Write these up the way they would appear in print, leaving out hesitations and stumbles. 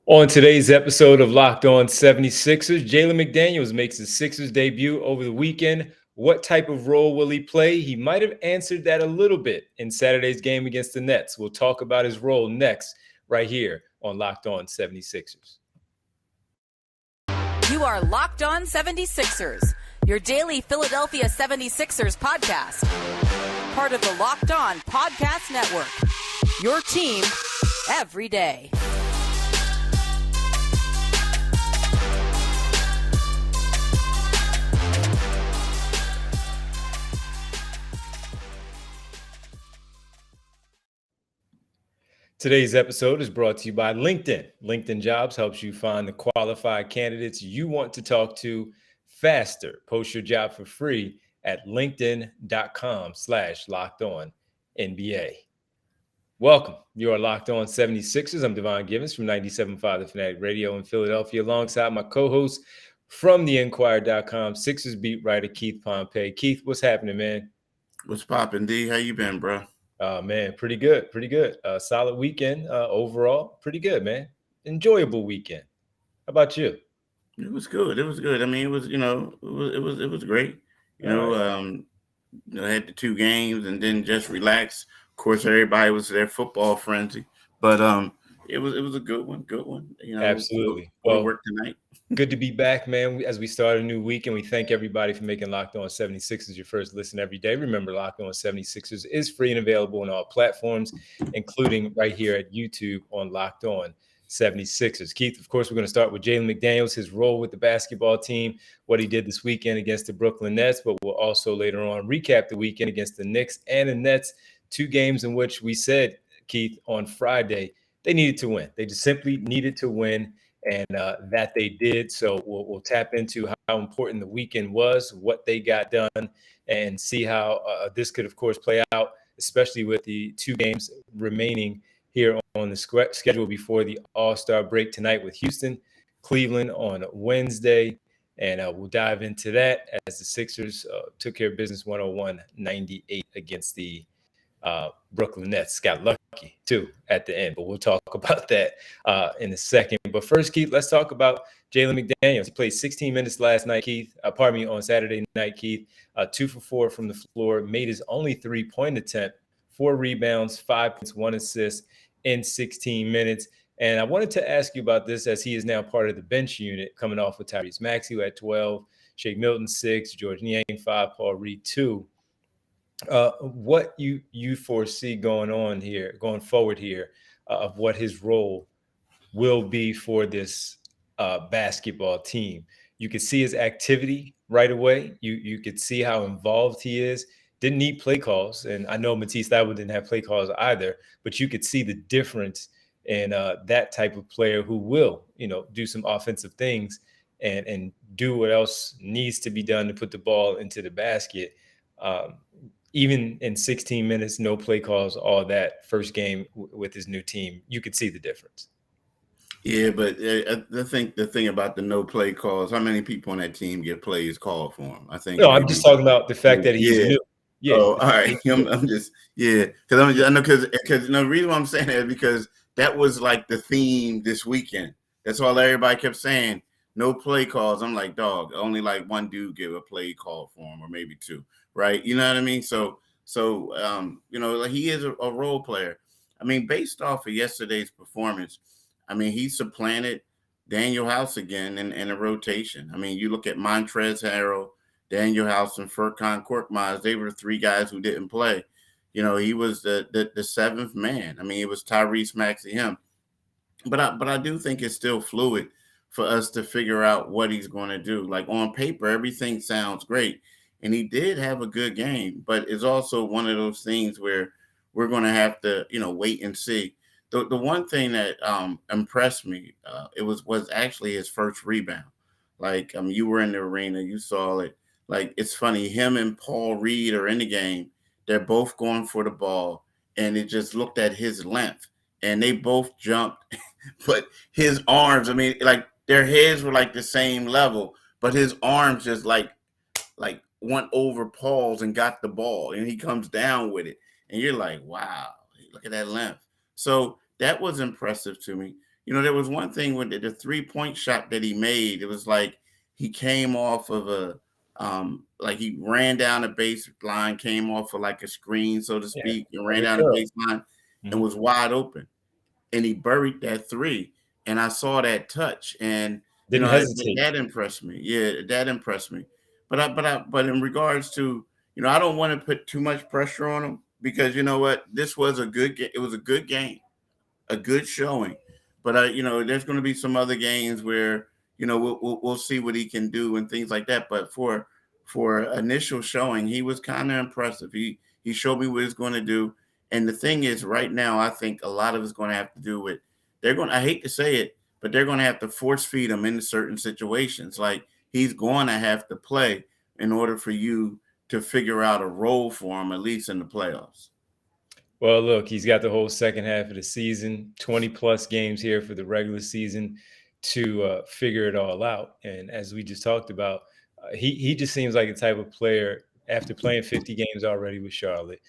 On today's episode of Locked On 76ers, Jalen McDaniels makes his Sixers debut over the weekend. What type of role will he play? He might have answered that a little bit in Saturday's game against the Nets. We'll talk about his role next, right here on Locked On 76ers. You are Locked On 76ers, your daily Philadelphia 76ers podcast. Part of the Locked On Podcast Network, your team every day. Today's episode is brought to you by LinkedIn. LinkedIn Jobs helps you find the qualified candidates you want to talk to faster. Post your job for free at linkedin.com/lockedonnba. Welcome. You are Locked On 76ers. I'm Devon Givens from 97.5 The Fanatic Radio in Philadelphia, alongside my co-host from theinquirer.com, Sixers beat writer Keith Pompey. Keith, what's happening, man? What's poppin', D? How you been, bro? Man, pretty good. Solid weekend overall. Pretty good, man. Enjoyable weekend. How about you? It was good. I mean, it was great. I had the two games and then just relax. Of course, everybody was their football frenzy, but it was a good one. Absolutely. Well, work tonight. Good to be back, man. As we start a new week, and we thank everybody for making Locked On 76ers your first listen every day. Remember, Locked On 76ers is free and available on all platforms, including right here at YouTube on Locked On 76ers. Keith, of course, we're going to start with Jalen McDaniels, his role with the basketball team, what he did this weekend against the Brooklyn Nets, but we'll also later on recap the weekend against the Knicks and the Nets, two games in which we said, Keith, on Friday, they needed to win. They just simply needed to win. And that they did. So we'll tap into how important the weekend was, what they got done, and see how this could, of course, play out, especially with the two games remaining here on the schedule before the All-Star break tonight with Houston, Cleveland on Wednesday. And we'll dive into that as the Sixers took care of business 101-98 against the Brooklyn Nets. Got lucky too at the end, but we'll talk about that in a second. But first, Keith, let's talk about Jalen McDaniels. He played 16 minutes last night, Keith. On Saturday night, Keith. 2 for 4 from the floor, made his only 3-point attempt, 4 rebounds, 5 points, 1 assist in 16 minutes. And I wanted to ask you about this as he is now part of the bench unit, coming off with Tyrese Maxey, who had 12, Shake Milton 6, George Niang 5, Paul Reed 2. What you foresee going forward here, of what his role will be for this basketball team. You could see his activity right away. You could see how involved he is. Didn't need play calls, and I know Matisse Thybulle didn't have play calls either. But you could see the difference in that type of player who will, do some offensive things and do what else needs to be done to put the ball into the basket. Even in 16 minutes, no play calls, all that first game with his new team, you could see the difference. Yeah, but I think the thing about the no play calls, how many people on that team get plays called for him? I think. No, I'm just talking about the fact that he's new. Yeah. Oh, all right. I'm just because I know because the reason why I'm saying that is because that was like the theme this weekend. That's all everybody kept saying. No play calls. I'm like, dog, only like one dude give a play call for him, or maybe two. Right. You know what I mean? So, like he is a role player. I mean, based off of yesterday's performance, I mean, he supplanted Daniel House again in a rotation. I mean, you look at Montrezl Harrell, Daniel House, and Furkan Korkmaz. They were the three guys who didn't play. He was the seventh man. I mean, it was Tyrese Maxey, him. But I do think it's still fluid for us to figure out what he's going to do. Like on paper, everything sounds great. And he did have a good game, but it's also one of those things where we're going to have to, wait and see. The one thing that impressed me, it was actually his first rebound. Like, you were in the arena, you saw it. Like, it's funny, him and Paul Reed are in the game. They're both going for the ball, and it just looked at his length, and they both jumped. But his arms, I mean, like, their heads were like the same level, but his arms just like went over Paul's and got the ball, and he comes down with it. And you're like, wow, look at that length. So that was impressive to me. there was one thing with the 3-point shot that he made. It was like he came off of like he ran down the baseline, came off of like a screen, so to speak, and ran down the baseline and was wide open. And he buried that three. And I saw that touch, and Didn't hesitate. that impressed me. Yeah, that impressed me. But in regards to, I don't want to put too much pressure on him, because you know what, this was a good game. It was a good game, a good showing. But there's going to be some other games where we'll see what he can do and things like that. But for initial showing, he was kind of impressive. He showed me what he's going to do. And the thing is, right now, I think a lot of it's going to have to do with I hate to say it, but they're going to have to force feed him into certain situations. Like, he's going to have to play in order for you to figure out a role for him, at least in the playoffs. Well, look, he's got the whole second half of the season, 20-plus games here for the regular season to figure it all out. And as we just talked about, he just seems like a type of player, after playing 50 games already with Charlotte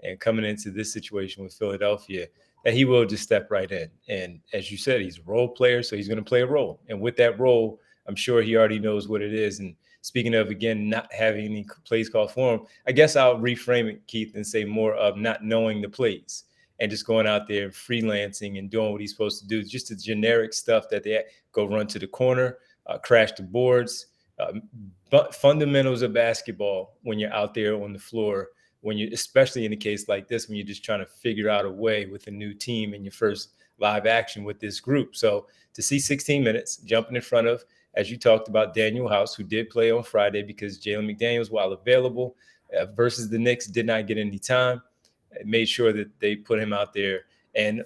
and coming into this situation with Philadelphia, that he will just step right in. And as you said, he's a role player, so he's going to play a role. And with that role, I'm sure he already knows what it is. And speaking of, again, not having any plays called for him, I guess I'll reframe it, Keith, and say more of not knowing the plays and just going out there and freelancing and doing what he's supposed to do. Just the generic stuff that they go run to the corner, crash the boards, but fundamentals of basketball when you're out there on the floor, especially in a case like this, when you're just trying to figure out a way with a new team in your first live action with this group. So to see 16 minutes jumping in front of, as you talked about, Danuel House, who did play on Friday because Jalen McDaniels, while available versus the Knicks, did not get any time. It made sure that they put him out there. And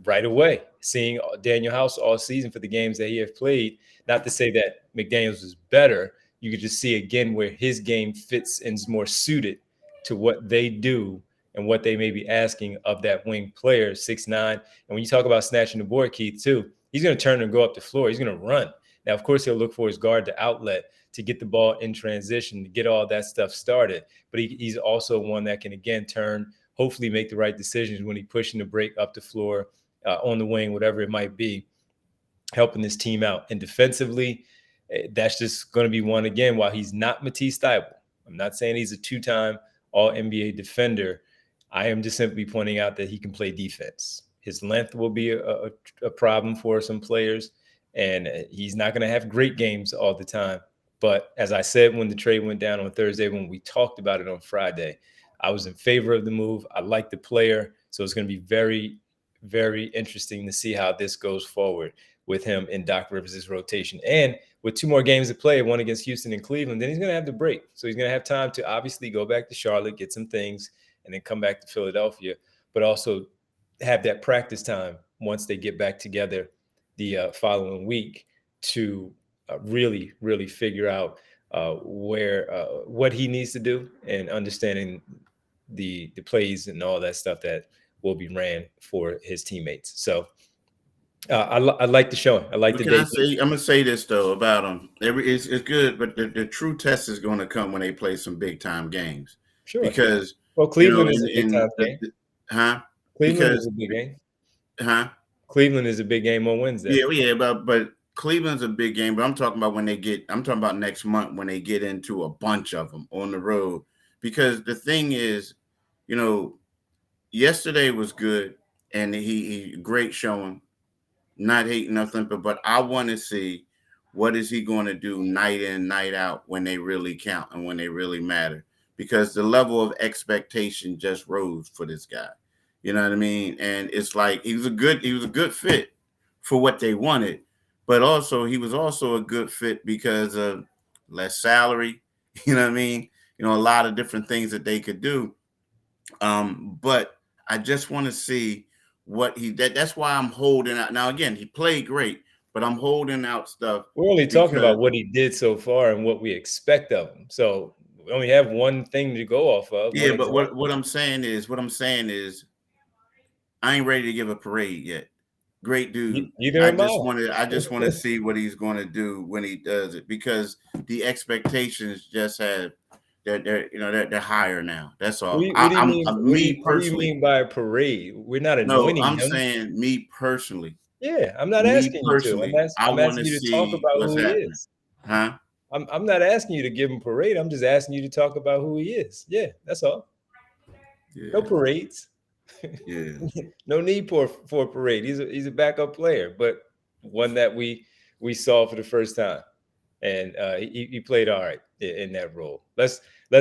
right away, seeing Danuel House all season for the games that he has played, not to say that McDaniels is better, you could just see again where his game fits and is more suited to what they do and what they may be asking of that wing player, 6'9". And when you talk about snatching the board, Keith, too, he's going to turn and go up the floor. He's going to run. Now, of course, he'll look for his guard to outlet to get the ball in transition, to get all that stuff started. But he's also one that can, again, turn, hopefully make the right decisions when he's pushing the break up the floor, on the wing, whatever it might be, helping this team out. And defensively, that's just going to be one, again, while he's not Matisse Thybulle. I'm not saying he's a two-time All-NBA defender. I am just simply pointing out that he can play defense. His length will be a problem for some players. And he's not going to have great games all the time. But as I said, when the trade went down on Thursday, when we talked about it on Friday, I was in favor of the move. I like the player. So it's going to be very, very interesting to see how this goes forward with him in Doc Rivers' rotation. And with 2 more games to play, one against Houston and Cleveland, then he's going to have the break. So he's going to have time to obviously go back to Charlotte, get some things, and then come back to Philadelphia, but also have that practice time once they get back together the following week to really, really figure out what he needs to do and understanding the plays and all that stuff that will be ran for his teammates. So I like the showing. I like the day. I'm going to say this, though, about him. It's good, but the true test is going to come when they play some big-time games. Sure. Because, Cleveland is a big-time game. Cleveland is a big game. Cleveland is a big game on Wednesday. Yeah, but Cleveland's a big game. But I'm talking about I'm talking about next month when they get into a bunch of them on the road. Because the thing is, yesterday was good, and he great showing. Not hating nothing, but I want to see what is he going to do night in, night out when they really count and when they really matter. Because the level of expectation just rose for this guy. You know what I mean? And it's like he was a good fit for what they wanted, but also he was also a good fit because of less salary. You know what I mean? A lot of different things that they could do. But I just want to see what that's why I'm holding out. Now, again, he played great, but I'm holding out stuff. We're only talking about what he did so far and what we expect of him. So we only have one thing to go off of. Yeah, but what I'm saying is I ain't ready to give a parade yet. Great dude. I just want to see what he's going to do when he does it, because the expectations just have they're higher now. That's all. What do you mean by a parade? We're not anointing him. No, I'm saying me personally. Yeah, I'm not Me asking you to. personally, I I'm want to asking you to talk see about what's who he happening. is. Huh? I'm not asking you to give him parade. I'm just asking you to talk about who he is. Yeah, that's all. No Yeah. parades. Yeah. No need for a parade. He's a backup player, but one that we saw for the first time, and he played all right in that role. Let's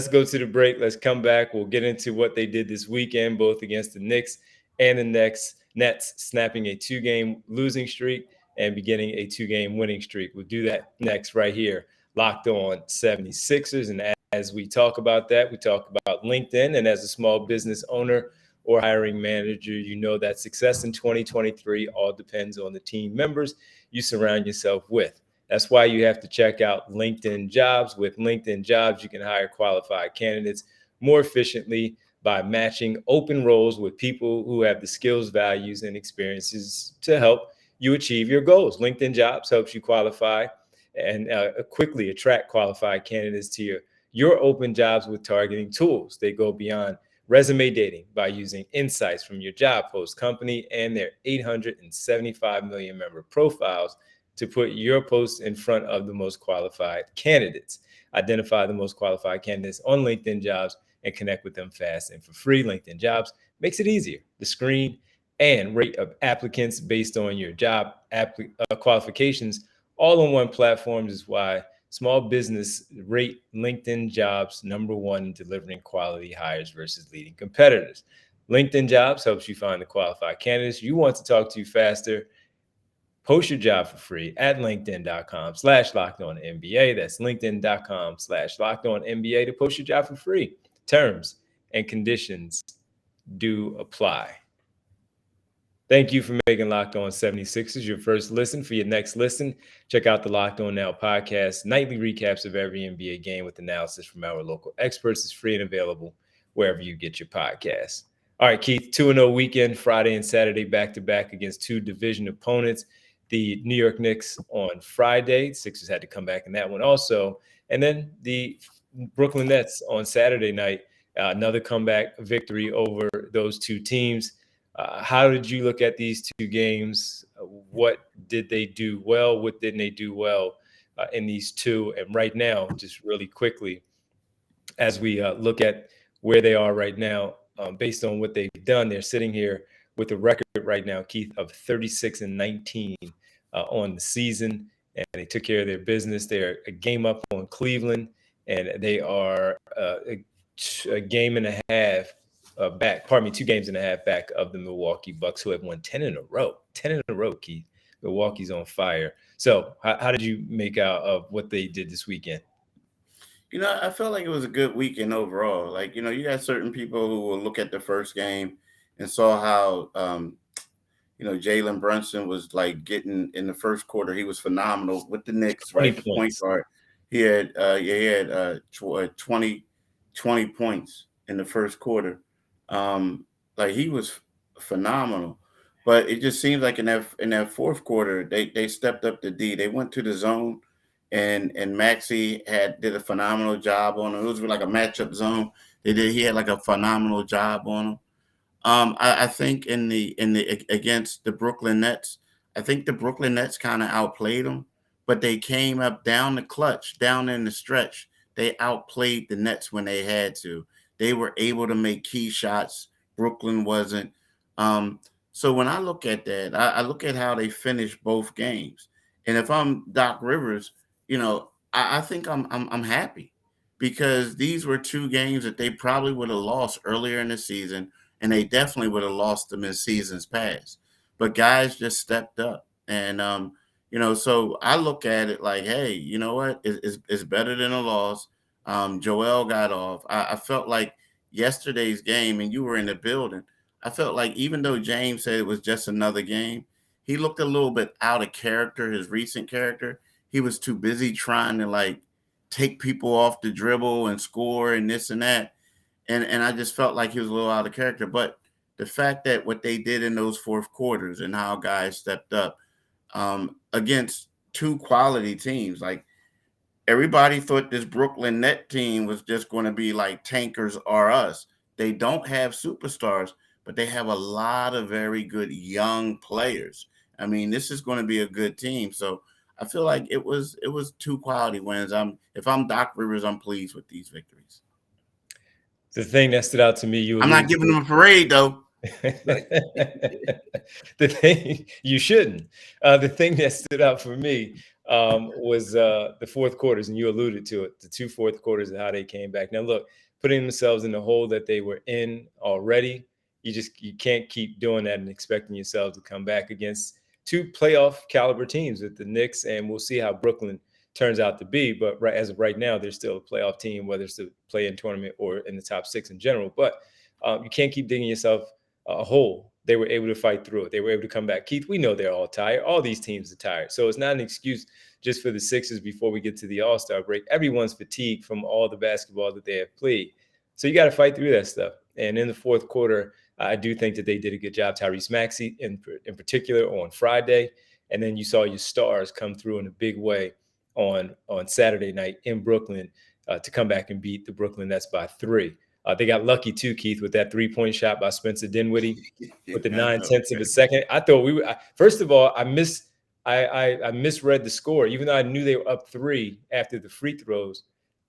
go to the break. Let's come back. We'll get into what they did this weekend, both against the Knicks and the Nets, snapping a 2-game losing streak and beginning a 2-game winning streak. We'll do that next right here, Locked On 76ers. And as we talk about that, we talk about LinkedIn. And as a small business owner or hiring manager, you know that success in 2023 all depends on the team members you surround yourself with. That's why you have to check out LinkedIn Jobs. With LinkedIn Jobs, you can hire qualified candidates more efficiently by matching open roles with people who have the skills, values, and experiences to help you achieve your goals. LinkedIn Jobs helps you qualify and quickly attract qualified candidates to your open jobs with targeting tools. They go beyond resume dating by using insights from your job post company and their 875 million member profiles to put your post in front of the most qualified candidates. Identify the most qualified candidates on LinkedIn Jobs and connect with them fast and for free. LinkedIn Jobs makes it easier to screen and rate of applicants based on your job qualifications all on one platform. Is why small business rate LinkedIn Jobs #1 in delivering quality hires versus leading competitors. LinkedIn Jobs helps you find the qualified candidates you want to talk to faster. Post your job for free at linkedin.com/lockedonnba. That's linkedin.com/lockedonnba to post your job for free. Terms and conditions do apply. Thank you for making Locked On 76ers your first listen. For your next listen, check out the Locked On Now podcast. Nightly recaps of every NBA game with analysis from our local experts is free and available wherever you get your podcasts. All right, Keith, 2-0 weekend, Friday and Saturday back-to-back against two division opponents. The New York Knicks on Friday. Sixers had to come back in that one also. And then the Brooklyn Nets on Saturday night. Another comeback victory over those two teams. How did you look at these two games? What did they do well? What didn't they do well in these two? And right now, just really quickly, as we look at where they are right now, based on what they've done, they're sitting here with a record right now, Keith, of 36-19 on the season, and they took care of their business. They're a game up on Cleveland, and they are a game and a half back. Pardon me, 2 games and a half back of the Milwaukee Bucks, who have won 10 in a row. 10 in a row, Keith. Milwaukee's on fire. So, how did you make out of what they did this weekend? I felt like it was a good weekend overall. Like, you got certain people who will look at the first game and saw how, Jalen Brunson was like getting in the first quarter. He was phenomenal with the Knicks, 20 right? The point points. guard. He had 20 points in the first quarter. Like he was phenomenal. But it just seems like in that fourth quarter, they stepped up the D. They went to the zone, and Maxey did a phenomenal job on him. It was like a matchup zone. He had like a phenomenal job on him. I think in the against the Brooklyn Nets, I think the Brooklyn Nets kind of outplayed them, but they came up down the clutch, down in the stretch. They outplayed the Nets when they had to. They were able to make key shots. Brooklyn wasn't. So when I look at that, I look at how they finished both games. And if I'm Doc Rivers, I think I'm happy because these were 2 games that they probably would have lost earlier in the season, and they definitely would have lost them in seasons past. But guys just stepped up, and so I look at it like, hey, you know what? It's better than a loss. Joel got off. I felt like yesterday's game, and you were in the building. I felt like even though James said it was just another game, he looked a little bit out of character, his recent character. He was too busy trying to like take people off the dribble and score and this and that. And I just felt like he was a little out of character. But the fact that what they did in those fourth quarters and how guys stepped up against 2 quality teams, like everybody thought this Brooklyn Net team was just going to be like tankers or us. They don't have superstars, but they have a lot of very good young players. I mean, this is going to be a good team. So I feel like it was 2 quality wins. If I'm Doc Rivers, I'm pleased with these victories. The thing that stood out to me, I'm not giving them a parade though. The thing you shouldn't. The thing that stood out for me was the fourth quarters, and you alluded to it. The 2 fourth quarters and how they came back. Now, look, putting themselves in the hole that they were in already, you can't keep doing that and expecting yourselves to come back against 2 playoff caliber teams with the Knicks, and we'll see how Brooklyn turns out to be. But as of right now, they're still a playoff team, whether it's the play-in tournament or in the top 6 in general. But you can't keep digging yourself a hole. They were able to fight through it. They were able to come back. Keith, we know they're all tired. All these teams are tired. So it's not an excuse just for the Sixers before we get to the All-Star break. Everyone's fatigued from all the basketball that they have played. So you got to fight through that stuff. And in the fourth quarter, I do think that they did a good job. Tyrese Maxey in particular on Friday. And then you saw your stars come through in a big way on Saturday night in Brooklyn to come back and beat the Brooklyn Nets by 3. They got lucky too, Keith, with that 3-point shot by Spencer Dinwiddie with the 9/10 of a second. I thought first of all, I misread the score. Even though I knew they were up 3 after the free throws,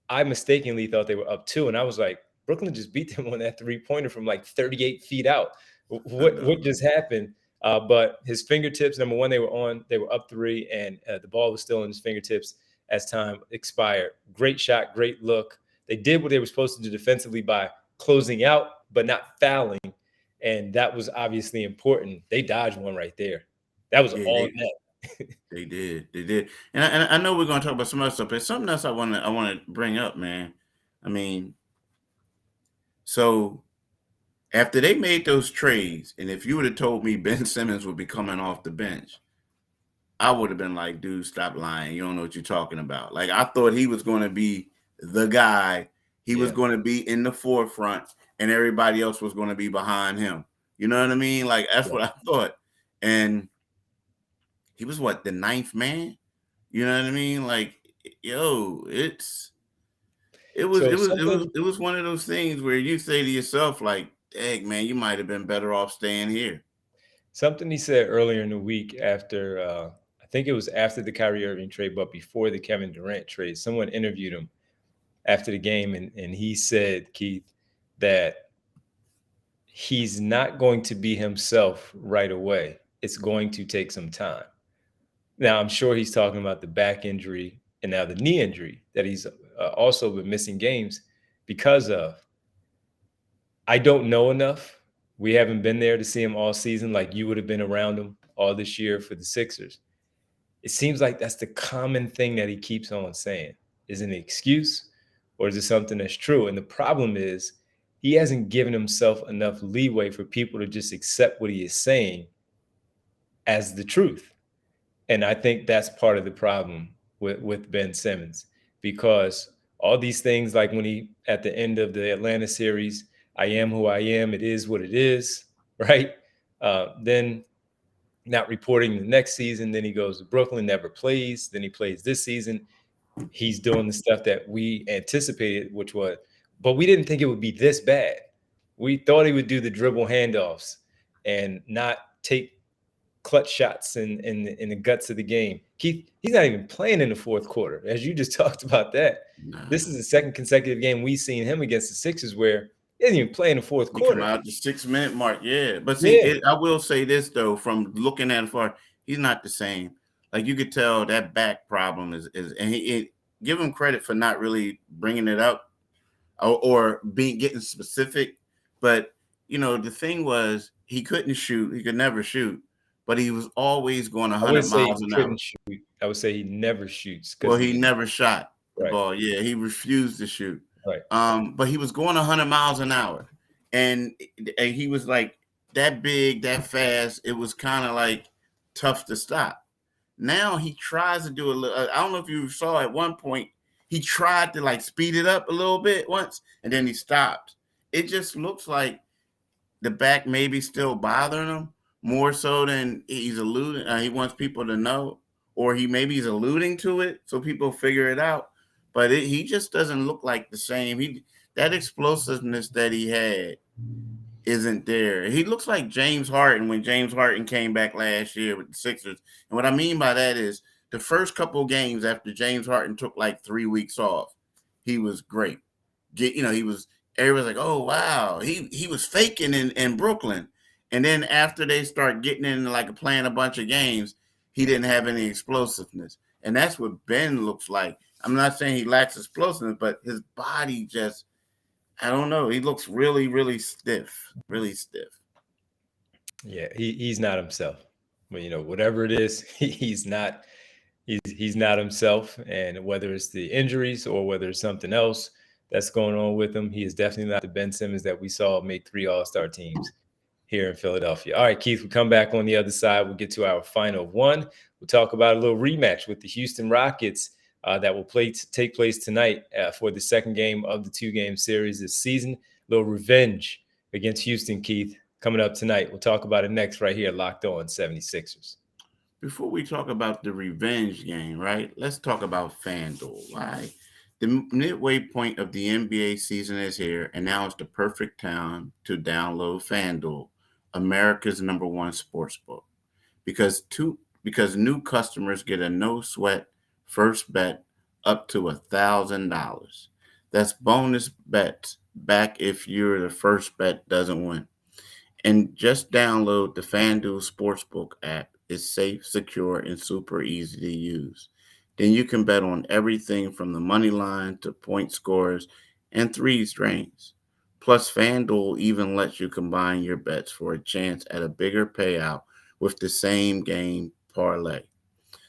I mistakenly thought they were up 2. And I was like, Brooklyn just beat them on that 3-pointer from like 38 feet out. What just happened? But his fingertips, number one, they were up 3, and the ball was still in his fingertips as time expired. Great shot, great look. They did what they were supposed to do defensively by closing out, but not fouling. And that was obviously important. They dodged one right there. That was all net. They did. And I know we're going to talk about some other stuff, but something else I want to bring up, man. I mean, so after they made those trades, and if you would have told me Ben Simmons would be coming off the bench, I would have been like, dude, stop lying. You don't know what you're talking about. Like, I thought he was going to be the guy. He was going to be in the forefront, and everybody else was going to be behind him. You know what I mean? Like, that's what I thought. And he was the 9th man? You know what I mean? Like, yo, it was one of those things where you say to yourself, like, dang, man, you might have been better off staying here. Something he said earlier in the week after, I think it was after the Kyrie Irving trade, but before the Kevin Durant trade, someone interviewed him after the game, and he said, Keith, that he's not going to be himself right away. It's going to take some time. Now, I'm sure he's talking about the back injury and now the knee injury that he's also been missing games because of. I don't know enough. We haven't been there to see him all season like you would have been around him all this year for the Sixers. It seems like that's the common thing that he keeps on saying. Is it an excuse or is it something that's true? And the problem is he hasn't given himself enough leeway for people to just accept what he is saying as the truth. And I think that's part of the problem with Ben Simmons, because all these things, like when he, at the end of the Atlanta series, I am who I am, it is what it is, right? Then not reporting the next season, then he goes to Brooklyn, never plays, then he plays this season. He's doing the stuff that we anticipated, but we didn't think it would be this bad. We thought he would do the dribble handoffs and not take clutch shots in the guts of the game. Keith, he's not even playing in the fourth quarter, as you just talked about that. Nah. This is the second consecutive game we've seen him against the Sixers where he didn't even play in the fourth quarter. Come out the 6-minute mark, yeah. But see, I will say this, though, from looking at it far, he's not the same. Like, you could tell that back problem is and give him credit for not really bringing it up or getting specific. But, you know, the thing was he couldn't shoot. He could never shoot. But he was always going 100 miles an hour. Shoot. I would say he never shoots. Well, he never shot the ball. Yeah, he refused to shoot. Right. But he was going 100 miles an hour. And he was like that big, that fast. It was kind of like tough to stop. Now he tries to do a little. I don't know if you saw at one point, he tried to like speed it up a little bit once, and then he stopped. It just looks like the back maybe still bothering him more so than he's alluding. He wants people to know, or he's alluding to it so people figure it out. But he just doesn't look like the same. That explosiveness that he had isn't there. He looks like James Harden when James Harden came back last year with the Sixers. And what I mean by that is the first couple of games after James Harden took like 3 weeks off, he was great. He was everybody's like, oh wow, he was faking in Brooklyn. And then after they start getting in like playing a bunch of games, he didn't have any explosiveness. And that's what Ben looks like. I'm not saying he lacks explosiveness, but his body just, I don't know. He looks really, really stiff. Really stiff. Yeah, he's not himself. But whatever it is, he's not himself. And whether it's the injuries or whether it's something else that's going on with him, he is definitely not the Ben Simmons that we saw make 3 All-Star teams here in Philadelphia. All right, Keith, we come back on the other side. We'll get to our final one. We'll talk about a little rematch with the Houston Rockets that will take place tonight for the second game of the 2-game series this season. A little revenge against Houston, Keith, coming up tonight. We'll talk about it next right here, Locked On 76ers. Before we talk about the revenge game, right, let's talk about FanDuel, right? The midway point of the NBA season is here, and now is the perfect time to download FanDuel, America's #1 sportsbook, because new customers get a no-sweat first bet up to $1,000. That's bonus bets back if the first bet doesn't win. And just download the FanDuel Sportsbook app. It's safe, secure, and super easy to use. Then you can bet on everything from the money line to point scores and threes drains. Plus, FanDuel even lets you combine your bets for a chance at a bigger payout with the same game parlay.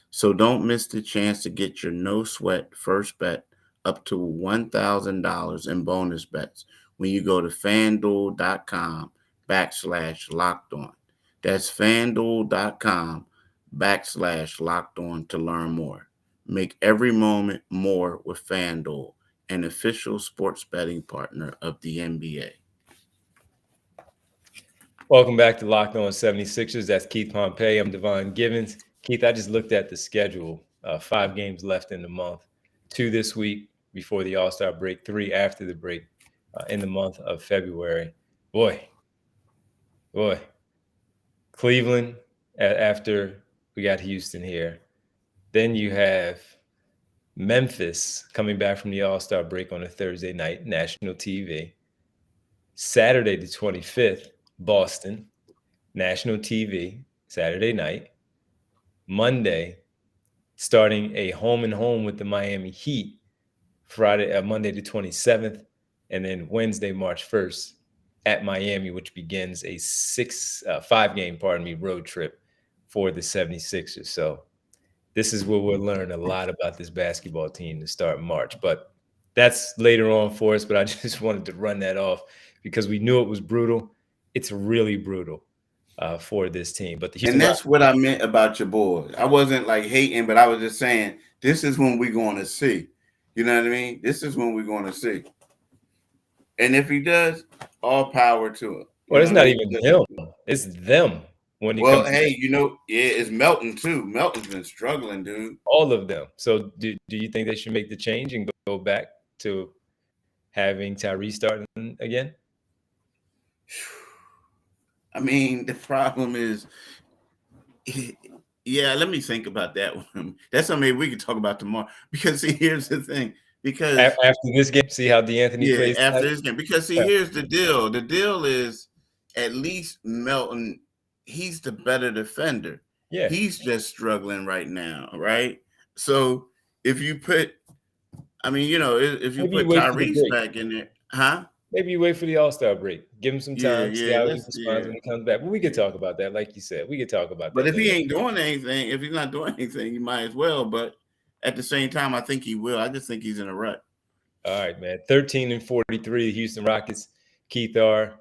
So don't miss the chance to get your no-sweat first bet up to $1,000 in bonus bets when you go to FanDuel.com/lockedon. That's FanDuel.com/lockedon to learn more. Make every moment more with FanDuel, an official sports betting partner of the NBA. Welcome back to Locked On 76ers. That's Keith Pompey. I'm Devon Givens. Keith, I just looked at the schedule. 5 games left in the month. 2 this week before the All-Star break, 3 after the break in the month of February. Boy. Cleveland after we got Houston here. Then you have Memphis coming back from the All-Star break on a Thursday night, national TV. Saturday the 25th, Boston, national TV, Saturday night. Monday, starting a home and home with the Miami Heat, Monday the 27th, and then Wednesday, March 1st at Miami, which begins a 5-game, road trip for the 76ers. So this is where we'll learn a lot about this basketball team to start March. But that's later on for us. But I just wanted to run that off because we knew it was brutal. It's really brutal for this team. But that's what I meant about your boys. I wasn't like hating, but I was just saying this is when we're going to see. You know what I mean? This is when we're going to see. And if he does, all power to him. Well, it's not even him. It's them. It's Melton too. Melton's been struggling, dude. All of them. So do you think they should make the change and go back to having Tyrese starting again? I mean, the problem is, let me think about that one. That's something we can talk about tomorrow. Because see, here's the thing. Because after this game, see how D'Anthony plays. After this game, because see, here's the deal. The deal is at least Melton. He's the better defender. Yeah, he's just struggling right now, right? So if you put, if you put Tyrese back in there, huh? Maybe you wait for the All-Star break. Give him some time. See how he responds when he comes back. But we could talk about that, like you said. We could talk about that. But if he ain't doing anything, if he's not doing anything, you might as well. But at the same time, I think he will. I just think he's in a rut. All right, man. 13-43, the Houston Rockets, Keith, are.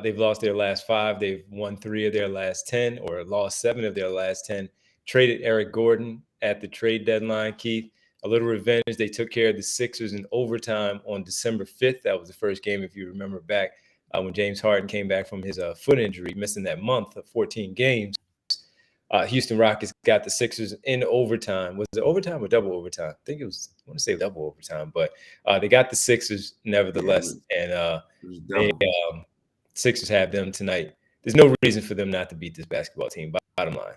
They've lost their last 5. They've won 3 of their last 10 or lost 7 of their last 10. Traded Eric Gordon at the trade deadline, Keith. A little revenge. They took care of the Sixers in overtime on December 5th. That was the first game, if you remember back, when James Harden came back from his foot injury, missing that month of 14 games. Houston Rockets got the Sixers in overtime. Was it overtime or double overtime? I think it was, I want to say double overtime, but they got the Sixers nevertheless. And Sixers have them tonight. There's no reason for them not to beat this basketball team, bottom line.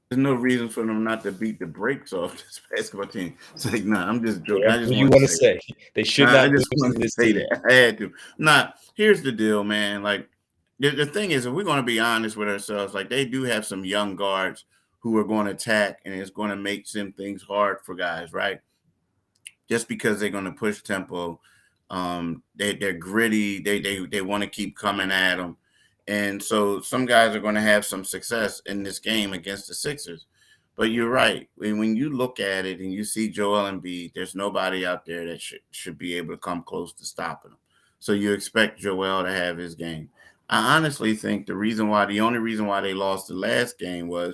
There's no reason for them not to beat the brakes off this basketball team. It's like, nah, I'm just joking. Yeah, I just what do you want to to say? They should I not just lose want to to this say team. that. I had to. Nah, here's the deal, man. Like, the thing is, if we're going to be honest with ourselves, like, they do have some young guards who are going to attack, and it's going to make some things hard for guys, right? Just because they're going to push tempo. They're gritty. They want to keep coming at them. And so some guys are going to have some success in this game against the Sixers. But you're right. When you look at it and you see Joel Embiid, there's nobody out there that should be able to come close to stopping him. So you expect Joel to have his game. I honestly think the only reason why they lost the last game was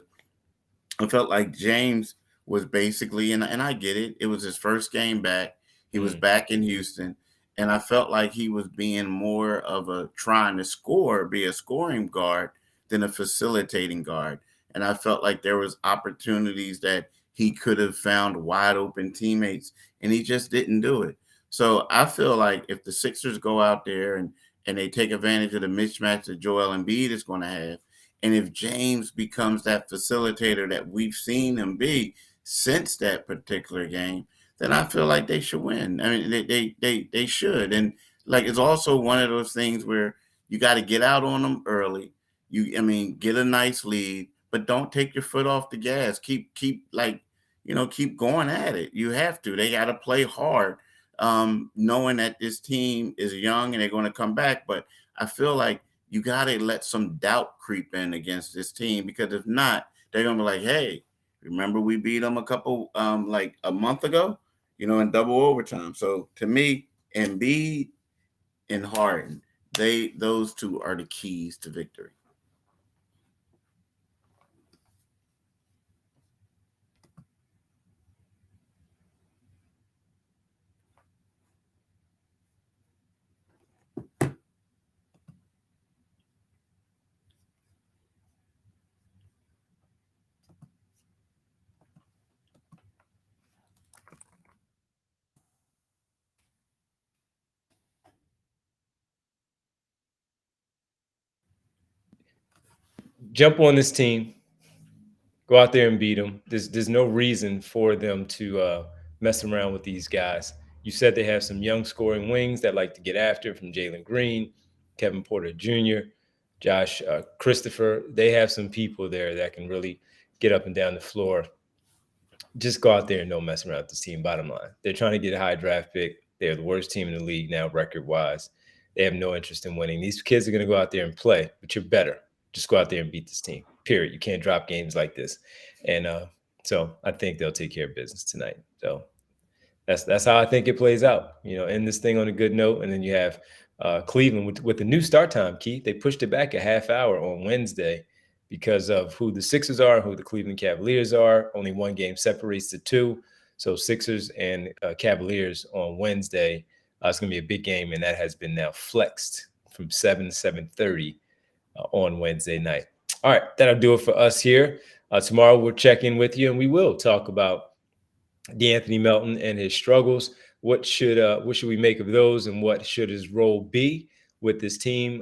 I felt like James was basically, and I get it, it was his first game back. He was back in Houston. And I felt like he was being more of a trying to score, be a scoring guard than a facilitating guard. And I felt like there was opportunities that he could have found wide open teammates, and he just didn't do it. So I feel like if the Sixers go out there and they take advantage of the mismatch that Joel Embiid is going to have, and if James becomes that facilitator that we've seen him be since that particular game, then I feel like they should win. I mean, they should. And like, it's also one of those things where you got to get out on them early. Get a nice lead, but don't take your foot off the gas. Keep going at it. You have to. They got to play hard, knowing that this team is young and they're going to come back. But I feel like you got to let some doubt creep in against this team, because if not, they're going to be like, hey, remember we beat them like a month ago, in double overtime. So to me, Embiid and Harden, those two are the keys to victory. Jump on this team. Go out there and beat them. There's no reason for them to mess around with these guys. You said they have some young scoring wings that like to get after, from Jalen Green, Kevin Porter Jr., Josh Christopher. They have some people there that can really get up and down the floor. Just go out there and don't mess around with this team, bottom line. They're trying to get a high draft pick. They're the worst team in the league now, record-wise. They have no interest in winning. These kids are going to go out there and play, but you're better. Just go out there and beat this team, period. You can't drop games like this. And so I think they'll take care of business tonight. So that's how I think it plays out. End this thing on a good note. And then you have Cleveland with the new start time, Keith. They pushed it back a half hour on Wednesday because of who the Sixers are, who the Cleveland Cavaliers are. Only one game separates the two. So Sixers and Cavaliers on Wednesday. It's going to be a big game, and that has been now flexed from 7 to 7:30 on Wednesday night. All right, that'll do it for us here. Tomorrow we'll check in with you, and we will talk about DeAnthony Melton and his struggles. What should we make of those, and what should his role be with this team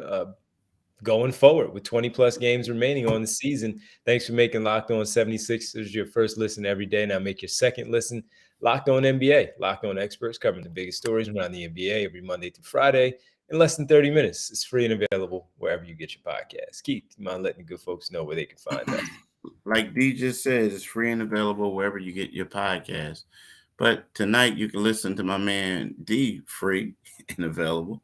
going forward with 20-plus games remaining on the season? Thanks for making Locked On 76ers your first listen every day. Now make your second listen Locked On NBA. Locked On experts covering the biggest stories around the NBA every Monday through Friday in less than 30 minutes. It's free and available wherever you get your podcast. Keith, you mind letting the good folks know where they can find us? Like D just said, it's free and available wherever you get your podcast. But tonight you can listen to my man D, free and available,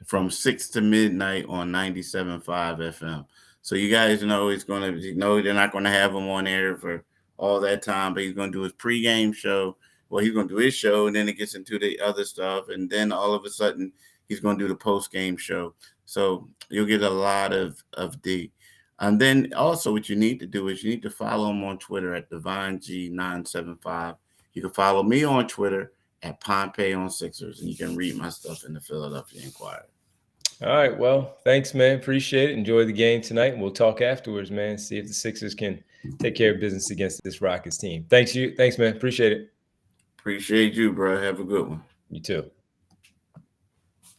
from 6 to midnight on 97.5 FM. So you guys know they're not going to have him on air for all that time, but he's going to do his pregame show. Well, he's going to do his show, and then it gets into the other stuff, and then all of a sudden he's going to do the post-game show. So you'll get a lot of D. And then also what you need to do is you need to follow him on Twitter at DevonG975. You can follow me on Twitter at Pompey on Sixers, and you can read my stuff in the Philadelphia Inquirer. All right. Well, thanks, man. Appreciate it. Enjoy the game tonight, and we'll talk afterwards, man. See if the Sixers can take care of business against this Rockets team. Thanks, man. Appreciate it. Appreciate you, bro. Have a good one. You too.